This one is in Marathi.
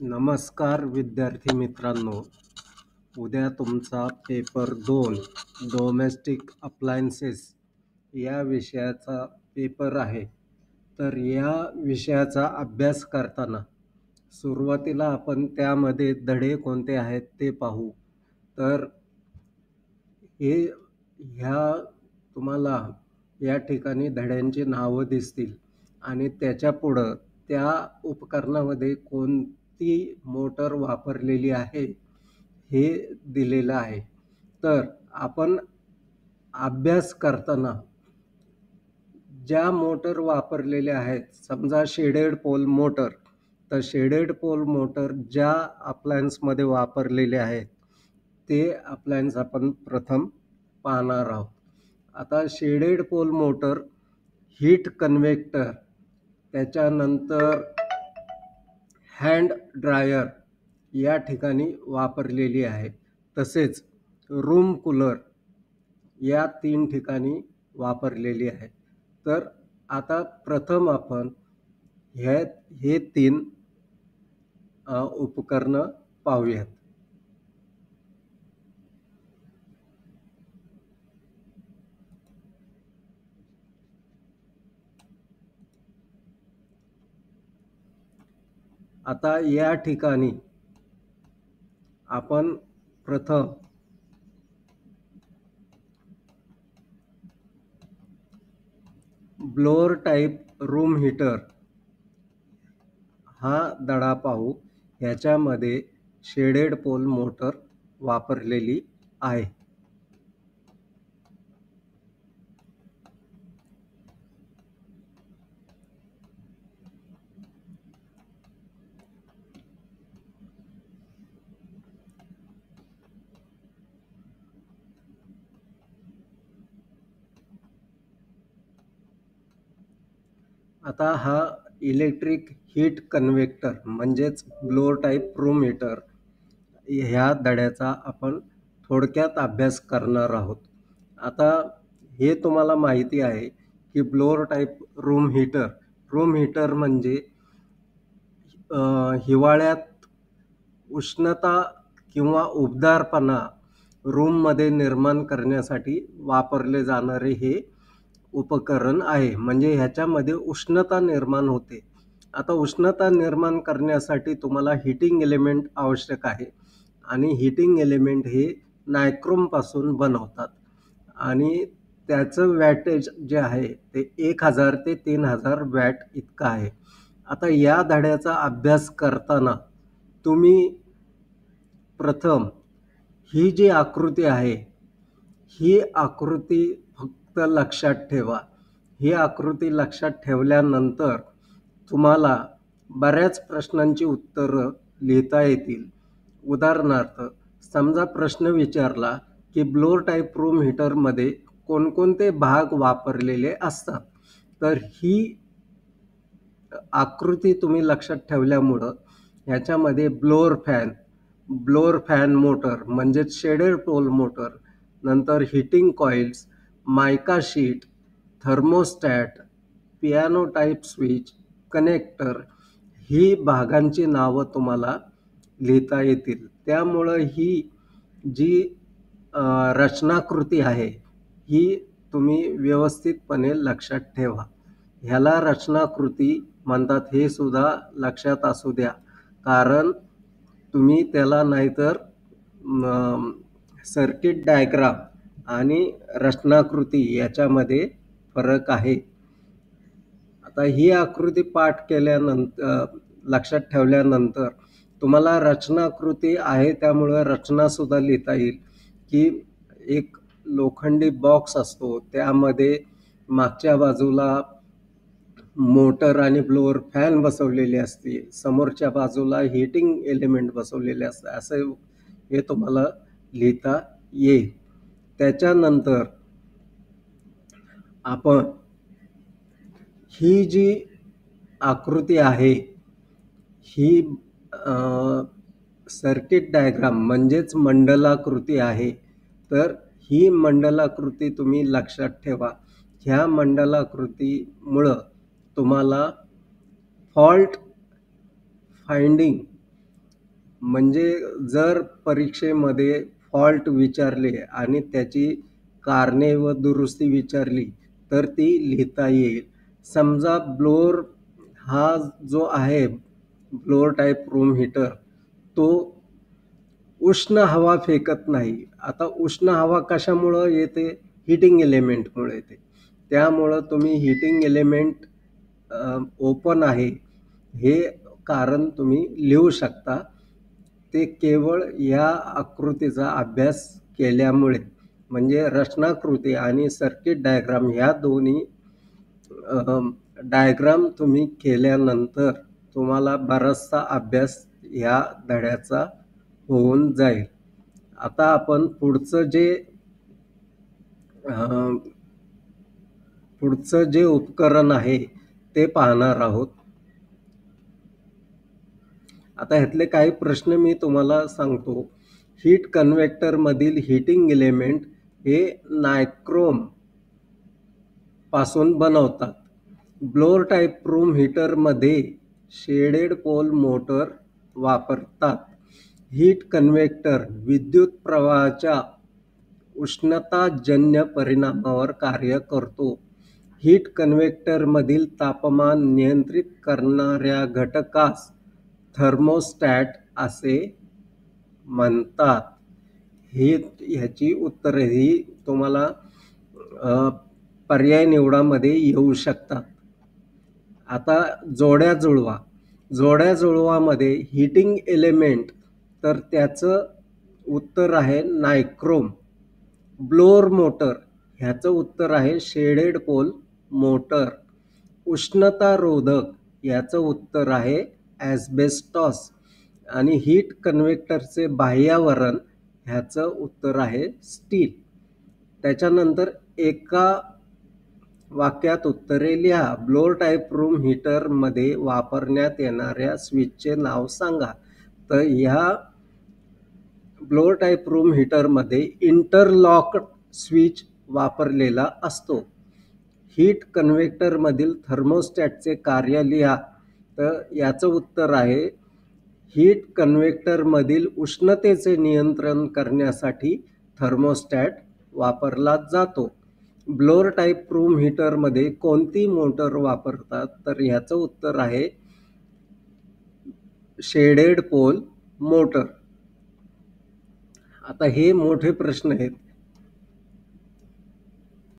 नमस्कार विद्यार्थी मित्रांनो, उद्या तुमचा पेपर 2 डोमेस्टिक अप्लायन्सेस या विषयाचा पेपर आहे. तर या विषयाचा अभ्यास करताना सुरुवातीला आपण त्यामध्ये धडे कोणते आहेत ते पाहू. तर तुम्हाला या ठिकाणी धड्यांची नावं दिसतील आणि त्याच्या पुढं त्या उपकरणामध्ये कोणती मोटर वापरलेली आहे हे दिलेलं आहे. तर आपण अभ्यास करताना ज्या मोटर वापरलेल्या आहेत, समजा शेडेड पोल मोटर, तर शेडेड पोल मोटर ज्या अप्लायन्समध्ये वापरलेले आहेत ते अप्लायन्स आपण प्रथम पाहणार आहोत. आता शेडेड पोल मोटर, हीट कन्व्हेक्टर, त्याच्यानंतर हँड ड्रायर या ठिकाणी वापरलेली आहे. तसेच रूम कूलर या 3 ठिकाणी वापरलेली आहे. तर आता प्रथम आपण हे 3 उपकरणं पाहूयात. आता या ठिकाणी आपण प्रथम ब्लोअर टाईप रूम हीटर हा धडा पाहू. ह्याच्यामध्ये शेडेड पोल मोटर वापरलेली आहे. आता हा इलेक्ट्रिक हीट कन्व्हेक्टर म्हणजेच ब्लोअर टाईप रूम हीटर ह्या धड्याचा आपण थोडक्यात अभ्यास करणार आहोत. आता हे तुम्हाला माहिती आहे की ब्लोअर टाईप रूम हीटर म्हणजे हिवाळ्यात उष्णता किंवा उबदारपणा रूममध्ये निर्माण करण्यासाठी वापरले जाणारे हे उपकरण आहे. म्हणजे ह्याच्यामध्ये उष्णता निर्माण होते. आता उष्णता निर्माण करण्यासाठी तुम्हाला हीटिंग एलिमेंट आवश्यक आहे आणि हीटिंग एलिमेंट हे नायक्रोमपासून बनवतात आणि त्याचं वॅटेज जे आहे ते 1000 ते 3000 वॅट इतकं आहे. आता या धड्याचा अभ्यास करताना तुम्ही प्रथम ही जी आकृती आहे ही आकृती फक्त लक्षात ठेवा. ही आकृती लक्षात ठेवल्यानंतर तुम्हाला बऱ्याच प्रश्नांची उत्तरं लिहिता येतील. उदाहरणार्थ, समजा प्रश्न विचारला की ब्लोअर टाईप रूम हीटरमध्ये कोणकोणते भाग वापरलेले असतात, तर ही आकृती तुम्ही लक्षात ठेवल्यामुळं ह्याच्यामध्ये ब्लोअर फॅन मोटर म्हणजेच शेडेड पोल मोटर, नंतर heating coils, mica sheet, thermostat, piano type switch, connector ही भागांची नावं तुम्हाला लिहिता येतील. त्यामुळं ही जी रचनाकृती आहे ही तुम्ही व्यवस्थितपणे लक्षात ठेवा. ह्याला रचनाकृती म्हणतात हे सुद्धा लक्षात असू द्या, कारण तुम्ही त्याला नाहीतर सर्किट डायग्राम आणि रचनाकृती याच्यामध्ये फरक आहे. आता ही आकृती पाठ केल्यानंतर लक्षात ठेवल्यानंतर तुम्हाला रचनाकृती आहे त्यामुळं रचनासुद्धा लिहिता येईल की एक लोखंडी बॉक्स असतो, त्यामध्ये मागच्या बाजूला मोटर आणि ब्लोअर फॅन बसवलेली असते, समोरच्या बाजूला हीटिंग एलिमेंट बसवलेले असते. असं हे तुम्हाला लिहिता येईल. त्याच्यानंतर आपण ही जी आकृती आहे ही सर्किट डायग्राम म्हणजेच मंडलाकृती आहे. तर ही मंडलाकृती तुम्ही लक्षात ठेवा. ह्या मंडलाकृतीमुळं तुम्हाला फॉल्ट फाइंडिंग म्हणजे जर परीक्षेमध्ये फॉल्ट विचारले आणि त्याची कारणे व दुरुस्ती विचारली तर ती लिहिता येईल. समजा ब्लोअर हा जो आहे ब्लोअर टाईप रूम हीटर, तो उष्ण हवा फेकत नाही. आता उष्ण हवा कशामुळं येते? हीटिंग एलिमेंटमुळे येते. त्यामुळं तुम्ही हीटिंग एलिमेंट ओपन आहे हे कारण तुम्ही लिहू शकता. ते केवळ या आकृतीचा अभ्यास केल्यामुळे, म्हणजे रचनाकृती आणि सर्किट डायग्राम ह्या दोन्ही डायग्राम तुम्ही केल्यानंतर तुम्हाला बराचसा अभ्यास ह्या धड्याचा होऊन जाईल. आता आपण पुढचं जे उपकरण आहे ते पाहणार आहोत. आता ह्यातले काही प्रश्न मी तुम्हाला सांगतो. हीट कन्व्हेक्टर मधील हीटिंग एलिमेंट हे नायक्रोम पासून बनवतात. ब्लोअर टाईप रूम हीटर मध्ये शेडेड पोल मोटर वापरतात. हीट कन्व्हेक्टर विद्युत प्रवाहाच्या उष्णताजन्य परिणामावर कार्य करतो. हीट कन्व्हेक्टर मधील तापमान नियंत्रित करणाऱ्या घटकास थर्मोस्टॅट असे म्हणतात. ह्याची उत्तरे ही तुम्हाला पर्याय निवडामध्ये येऊ शकतात. आता जोड्या जुळवा. जोड्या जुळवामध्ये हीटिंग एलिमेंट, तर त्याचं उत्तर आहे नायक्रोम. ब्लोअर मोटर, ह्याचं उत्तर आहे शेडेड पोल मोटर. उष्णतारोधक, याचं उत्तर आहे ॲस्बेस्टॉस. आणि हीट कन्व्हेक्टरचे बाह्यावरण, ह्याचं उत्तर आहे स्टील. त्याच्यानंतर एका वाक्यात उत्तरे लिहा. ब्लोअर टाईप रूम हीटर मध्ये वापरण्यात येणाऱ्या स्विचचे नाव सांगा. तर ह्या ब्लोअर टाईप रूम हीटरमध्ये इंटरलॉक्ड स्विच वापरलेला असतो. हीट कन्व्हेक्टर मधील थर्मोस्टॅटचे कार्य लिहा. तर याचं उत्तर आहे हीट कन्व्हेक्टर मधील उष्णतेचे नियंत्रण करण्यासाठी थर्मोस्टॅट वापरला जातो. ब्लोअर टाईप रूम हीटर मध्ये कोणती मोटर वापरतात? तर ह्याचं उत्तर आहे शेडेड पोल मोटर. आता हे मोठे प्रश्न आहेत.